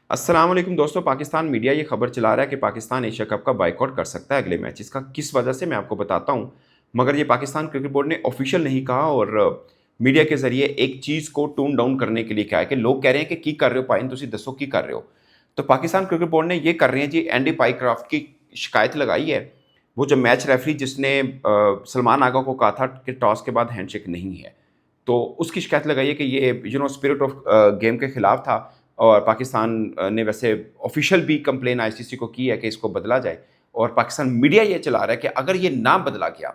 अस्सलाम वालेकुम दोस्तों। पाकिस्तान मीडिया ये खबर चला रहा है कि पाकिस्तान एशिया कप का बायकॉट कर सकता है अगले मैच। इसका किस वजह से मैं आपको बताता हूँ, मगर ये पाकिस्तान क्रिकेट बोर्ड ने ऑफिशियल नहीं कहा और मीडिया के जरिए एक चीज़ को टोन डाउन करने के लिए कहा है कि लोग कह रहे हैं कि कर रहे हो पाइन, तुसी दसो की कर रहे हो। तो पाकिस्तान क्रिकेट बोर्ड ने ये कर रहे हैं जी, एंडी पाइक्राफ्ट की शिकायत लगाई है। वो जो मैच रेफरी जिसने सलमान आगा को कहा था कि टॉस के बाद हैंडशेक नहीं है, तो उसकी शिकायत लगाई है कि ये स्पिरिट ऑफ गेम के खिलाफ था। और पाकिस्तान ने वैसे ऑफिशियल भी कंप्लेन आईसीसी को की है कि इसको बदला जाए। और पाकिस्तान मीडिया ये चला रहा है कि अगर ये ना बदला गया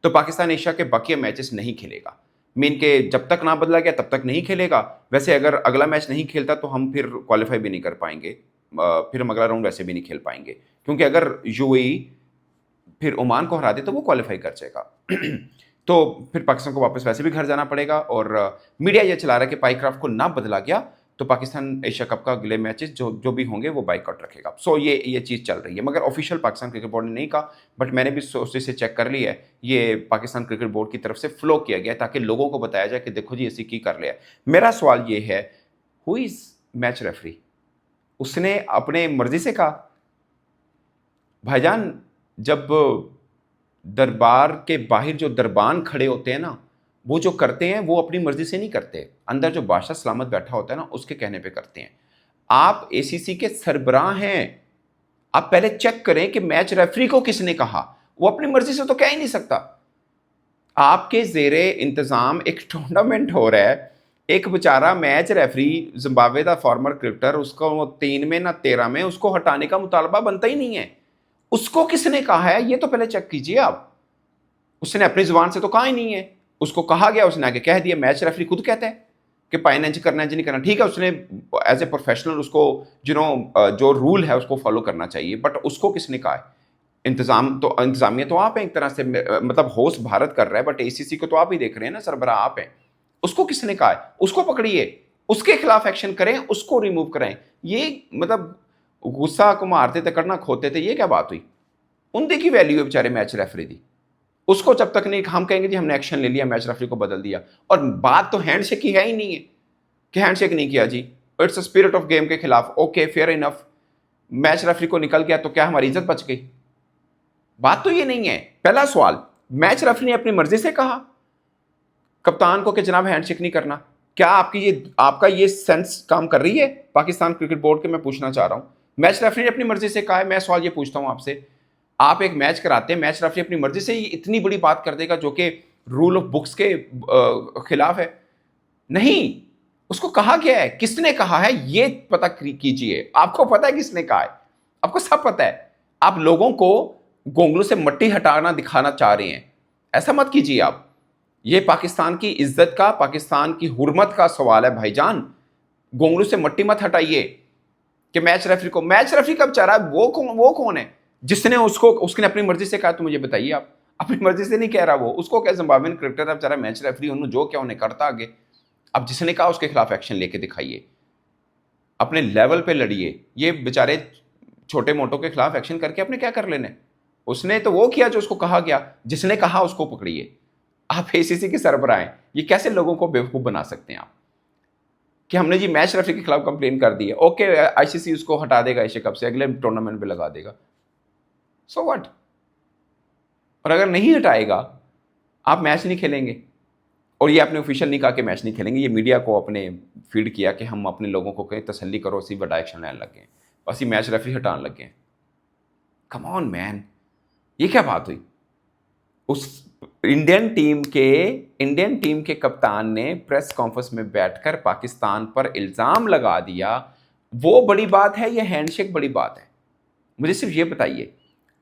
तो पाकिस्तान एशिया के बाकी मैचेस नहीं खेलेगा। मीन के जब तक ना बदला गया तब तक नहीं खेलेगा। वैसे अगर अगला मैच नहीं खेलता तो हम फिर क्वालिफाई भी नहीं कर पाएंगे, फिर हम अगला राउंड वैसे भी नहीं खेल पाएंगे, क्योंकि अगर यूएई फिर ओमान को हरा दे तो वो क्वालिफाई कर जाएगा। तो फिर पाकिस्तान को वापस वैसे भी घर जाना पड़ेगा। और मीडिया ये चला रहा है कि पाइक्राफ्ट को ना बदला गया तो पाकिस्तान एशिया कप का अगले मैचेस जो जो भी होंगे वो बाइकआउट रखेगा। सो ये चीज़ चल रही है, मगर ऑफिशियल पाकिस्तान क्रिकेट बोर्ड ने नहीं कहा। बट मैंने भी सोर्सेज से चेक कर लिया है, ये पाकिस्तान क्रिकेट बोर्ड की तरफ से फ्लो किया गया ताकि लोगों को बताया जाए कि देखो जी ऐसी की कर लिया है। मेरा सवाल ये है, हु इज मैच रेफरी? उसने अपने मर्जी से कहा? भाईजान, जब दरबार के बाहर जो दरबान खड़े होते हैं ना, वो जो करते हैं वो अपनी मर्जी से नहीं करते। अंदर जो बादशाह सलामत बैठा होता है ना, उसके कहने पे करते हैं। आप एसीसी के सरबराह हैं, आप पहले चेक करें कि मैच रेफरी को किसने कहा। वो अपनी मर्जी से तो कह ही नहीं सकता। आपके जेरे इंतजाम एक टूर्नामेंट हो रहा है, एक बेचारा मैच रेफरी जिम्बाब्वे का फॉर्मर क्रिकेटर, उसको 3 में ना 13 में उसको हटाने का मुतालबा बनता ही नहीं है। उसको किसने कहा है ये तो पहले चेक कीजिए आप। उसने अपनी जुबान से तो कहा ही नहीं है, उसको कहा गया, उसने आगे कह दिया। मैच रेफरी खुद कहता है कि पाइन इंच करना है जी नहीं करना। ठीक है, उसने एज ए प्रोफेशनल उसको जो रूल है उसको फॉलो करना चाहिए, बट उसको किसने कहा है? इंतजामिया तो आप हैं एक तरह से, मतलब होस्ट भारत कर रहा है, बट एसीसी को तो आप ही देख रहे हैं ना, सरबराह आप हैं। उसको किसने कहा है? उसको पकड़िए, उसके खिलाफ एक्शन करें, उसको रिमूव करें। ये मतलब गुस्सा को मारते थे करना खोते थे, ये क्या बात हुई? उनकी की वैल्यू है बेचारे मैच रेफरी दी। उसको जब तक नहीं हम कहेंगे जी हमने एक्शन ले लिया, मैच रेफरी को बदल दिया। और बात तो हैंडशेक की है ही नहीं है कि हैंडशेक नहीं किया जी, इट्स स्पिरिट ऑफ गेम के खिलाफ। Okay, fair enough, match referee को निकल गया तो क्या हमारी इज्जत बच गई? बात तो ये नहीं है। पहला सवाल, मैच रेफरी ने अपनी मर्जी से कहा कप्तान को कि जनाब हैंडशेक नहीं करना? क्या आपका ये सेंस काम कर रही है पाकिस्तान क्रिकेट बोर्ड के? मैं पूछना चाह रहा हूं, मैच रेफरी ने अपनी मर्जी से कहा है। मैं सवाल ये पूछता हूं आपसे, आप एक मैच कराते हैं, मैच रेफरी अपनी मर्जी से ही इतनी बड़ी बात कर देगा जो कि रूल ऑफ बुक्स के खिलाफ है? नहीं, उसको कहा गया है। किसने कहा है ये पता कीजिए। आपको पता है किसने कहा है? आपको सब पता है। आप लोगों को गोंगलू से मट्टी हटाना दिखाना चाह रहे हैं, ऐसा मत कीजिए आप। ये पाकिस्तान की इज्जत का, पाकिस्तान की हुर्मत का सवाल है भाईजान। गोंगलू से मट्टी मत हटाइए कि मैच रेफरी का बेचारा वो कौन है जिसने उसने अपनी मर्जी से कहा? तो मुझे बताइए आप। अपनी मर्जी से नहीं कह रहा वो, उसको क्या जिम्बाब्वेन क्रिकेटर है बेचारा, मैच रेफरी उन्होंने जो क्या उन्हें करता आगे। अब जिसने कहा उसके खिलाफ एक्शन लेके दिखाइए, अपने लेवल पे लड़िए। ये बेचारे छोटे मोटों के खिलाफ एक्शन करके अपने क्या कर लेने? उसने तो वो किया जो उसको कहा गया, जिसने कहा उसको पकड़िए। आप एसीसी के सरबराह हैं, ये कैसे लोगों को बेवकूफ बना सकते हैं आप कि हमने जी मैच रेफरी के खिलाफ कंप्लेन कर दी है, ओके आईसीसी उसको हटा देगा एशिया कप से, अगले टूर्नामेंट में लगा देगा, सो व्हाट? और अगर नहीं हटाएगा आप मैच नहीं खेलेंगे। और ये आपने ऑफिशियल नहीं कहा कि मैच नहीं खेलेंगे, ये मीडिया को अपने फीड किया कि हम अपने लोगों को कहें तसल्ली करो, इसी बड़ा एक्शन लेने लग गए, बस ही मैच रेफरी हटाने लग गए। कम ऑन मैन, ये क्या बात हुई? उस इंडियन टीम के कप्तान ने प्रेस कॉन्फ्रेंस में बैठकर पाकिस्तान पर इल्जाम लगा दिया। वो बड़ी बात है या हैंडशेक बड़ी बात है? मुझे सिर्फ ये बताइए।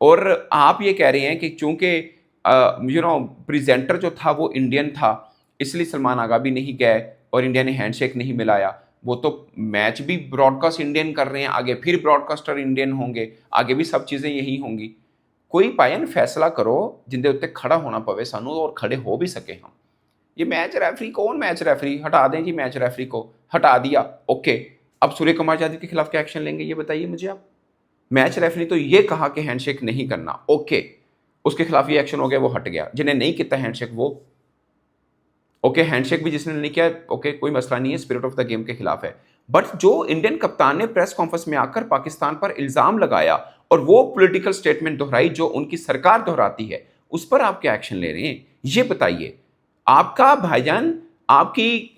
और आप ये कह रहे हैं कि चूंकि प्रेजेंटर जो था वो इंडियन था, इसलिए सलमान आगा भी नहीं गए और इंडिया ने हैंडशेक नहीं मिलाया। वो तो मैच भी ब्रॉडकास्ट इंडियन कर रहे हैं, आगे फिर ब्रॉडकास्टर इंडियन होंगे, आगे भी सब चीज़ें यही होंगी। कोई पायन फैसला करो जिंदे उत्ते खड़ा होना पवे सानू, और खड़े हो भी सके हम। ये मैच रेफरी, कौन मैच रेफरी? हटा दें जी मैच रेफरी को, हटा दिया, ओके। अब सूर्य कुमार यादव के खिलाफ क्या एक्शन लेंगे ये बताइए मुझे आप। मैच रेफरी तो ये कहा कि हैंडशेक नहीं करना, ओके, उसके खिलाफ ये एक्शन हो गया, वो हट गया। जिन्हें नहीं किया हैंडशेक वो ओके, हैंडशेक भी जिसने नहीं किया ओके, कोई मसला नहीं है, स्पिरिट ऑफ द गेम के खिलाफ है। बट जो इंडियन कप्तान ने प्रेस कॉन्फ्रेंस में आकर पाकिस्तान पर इल्जाम लगाया और वो पॉलिटिकल स्टेटमेंट दोहराई जो उनकी सरकार दोहराती है, उस पर आप क्या एक्शन ले रहे हैं, ये बताइए। आपका भाईजान, आपकी,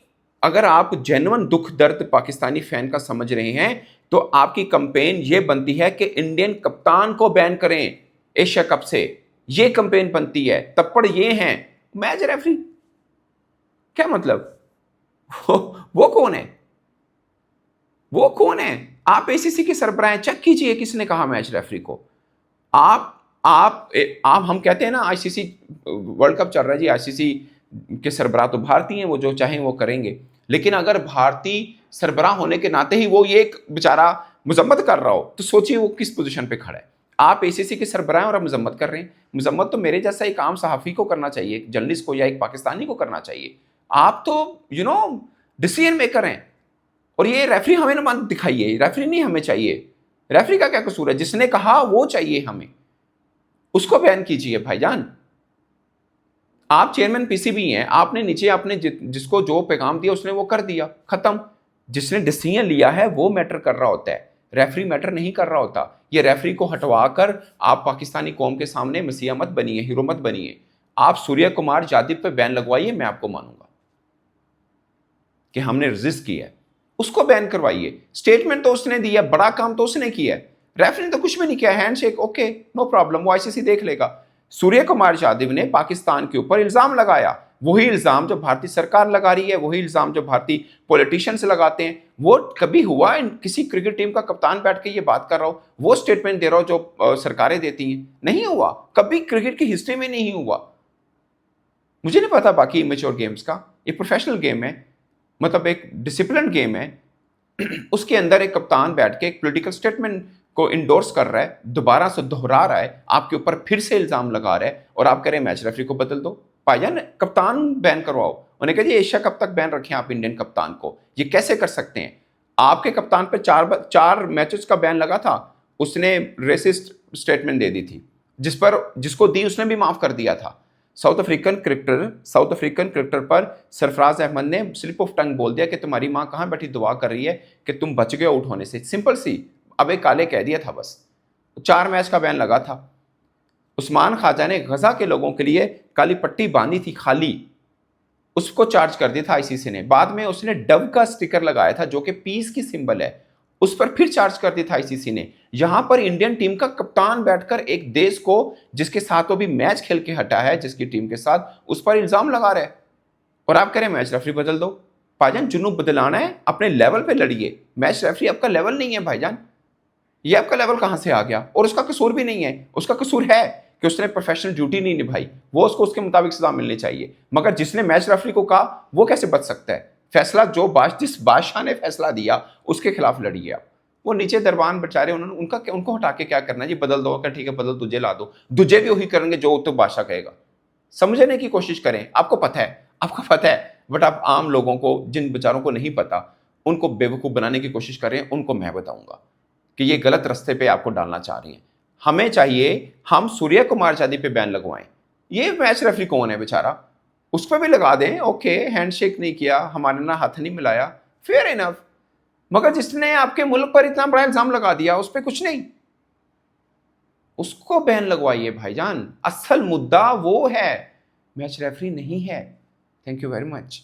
अगर आप जेन्युइन दुख दर्द पाकिस्तानी फैन का समझ रहे हैं तो आपकी कंपेन ये बनती है कि इंडियन कप्तान को बैन करें एशिया कप से। ये कंपेन बनती है। तप्पड़ ये हैं मैच रेफरी, क्या मतलब? वो कौन है? वो कौन है? आप एसीसी के सरबराह हैं, चेक कीजिए किसने कहा मैच रेफरी को। आप हम कहते हैं ना आईसीसी वर्ल्ड कप चल रहा है जी, आईसीसी के सरबराह तो भारतीय हैं, वो जो चाहें वो करेंगे। लेकिन अगर भारतीय सरबराह होने के नाते ही वो ये एक बेचारा मजम्मत कर रहा हो तो सोचिए वो किस पोजीशन पे खड़ा है। आप एसीसी के सरबराह हैं और आप मजम्मत कर रहे हैं। मजम्मत तो मेरे जैसा एक आम सहाफ़ी को करना चाहिए, एक जर्नलिस्ट को या एक पाकिस्तानी को करना चाहिए। आप तो डिसीजन मेकर हैं और ये रेफरी हमें ना दिखाइए। रेफरी नहीं हमें चाहिए। रेफरी का क्या कसूर है? जिसने कहा वो चाहिए हमें, उसको बैन कीजिए भाईजान। आप चेयरमैन पीसीबी हैं, आपने नीचे आपने जिसको जो पैगाम दिया उसने वो कर दिया, खत्म। जिसने डिसीजन लिया है वो मैटर कर रहा होता है, रेफरी मैटर नहीं कर रहा होता। ये रेफरी को हटवाकर आप पाकिस्तानी कौम के सामने मसीहा मत बनिए, हीरो मत बनिए। आप सूर्य कुमार यादव पे बैन लगवाइए, मैं आपको मानूंगा कि हमने रजिस्ट किया है। उसको बैन करवाइए। स्टेटमेंट तो उसने दिया, बड़ा काम तो उसने किया है, रेफरी ने तो कुछ भी नहीं किया। हैंडशेक, ओके, नो प्रॉब्लम, वो आईसीसी देख लेगा। सूर्य कुमार यादव ने पाकिस्तान के ऊपर इल्जाम लगाया, वही इल्जाम जो भारतीय सरकार लगा रही है, वही इल्जाम जो भारतीय पॉलिटिशियंस लगाते हैं। वो कभी हुआ किसी क्रिकेट टीम का कप्तान बैठ के ये बात कर रहा हो, वो स्टेटमेंट दे रहा हो जो सरकारें देती हैं? नहीं हुआ, कभी क्रिकेट की हिस्ट्री में नहीं हुआ। मुझे नहीं पता बाकी इमेच्योर गेम्स का, ये प्रोफेशनल गेम है, मतलब एक डिसिप्लिन गेम है। उसके अंदर एक कप्तान बैठ के एक पॉलिटिकल स्टेटमेंट को इंडोर्स कर रहा है, दोबारा से दोहरा रहा है, आपके ऊपर फिर से इल्जाम लगा रहा है और आप कह रहे हैं मैच रेफरी को बदल दो। भाईजान कप्तान बैन करवाओ। उन्हें कहा जी एशिया कप तक बैन रखें आप इंडियन कप्तान को। ये कैसे कर सकते हैं? आपके कप्तान पे चार मैचेस का बैन लगा था, उसने रेसिस्ट स्टेटमेंट दे दी थी, जिसको दी उसने भी माफ कर दिया था। साउथ अफ्रीकन क्रिकेटर पर सरफराज अहमद ने स्लिप ऑफ टंग बोल दिया कि तुम्हारी माँ कहाँ बैठी दुआ कर रही है कि तुम बच गए आउट होने से। सिंपल सी, अब एक काले कह दिया था बस। 4 मैच का बैन लगा था। उस्मान ख्वाजा ने गजा के लोगों के लिए काली पट्टी बांधी थी खाली, उसको चार्ज कर दिया था आईसीसी ने। बाद में उसने डव का स्टिकर लगाया था जो कि पीस की सिंबल है, उस पर फिर चार्ज कर दिया था आईसीसी ने। यहां पर इंडियन टीम का कप्तान बैठकर एक देश को जिसके साथ वो भी मैच खेल के हटा है, जिसकी टीम के साथ, उस पर इल्जाम लगा रहे हैं और आप कह रहे हैं मैच रेफरी बदल दो। भाईजान जुनून बदलाना है अपने लेवल पे लड़िए। मैच रेफरी आपका लेवल नहीं है भाईजान, ये आपका लेवल कहां से आ गया? और उसका कसूर भी नहीं है, उसका कसूर है कि उसने प्रोफेशनल ड्यूटी नहीं निभाई, वो उसको उसके मुताबिक सजा मिलनी चाहिए। मगर जिसने मैच रेफरी को कहा वो कैसे बच सकता है? फैसला जिस बादशाह ने फैसला दिया उसके खिलाफ लड़िए आप। वो नीचे दरबान बेचारे, उनको हटा के क्या करना है जी? बदल दो, ठीक है बदल, तुझे ला दो, तुझे भी वही करेंगे जो तो बादशाह कहेगा। समझने की कोशिश करें, आपको पता है, बट आप आम लोगों को, जिन बेचारों को नहीं पता, उनको बेवकूफ बनाने की कोशिश करें। उनको मैं बताऊंगा कि ये गलत रास्ते पे आपको डालना चाह रही हैं। हमें चाहिए हम सूर्य कुमार यादव पे बैन लगवाएं। ये मैच रेफरी कौन है बेचारा, उस पर भी लगा दें। ओके, हैंडशेक नहीं किया, हमारे ना हाथ नहीं मिलाया, फेयर इनफ। मगर जिसने आपके मुल्क पर इतना बड़ा इल्जाम लगा दिया उस पर कुछ नहीं, उसको बैन लगवाइए भाईजान। असल मुद्दा वो है, मैच रेफरी नहीं है। Thank you very much.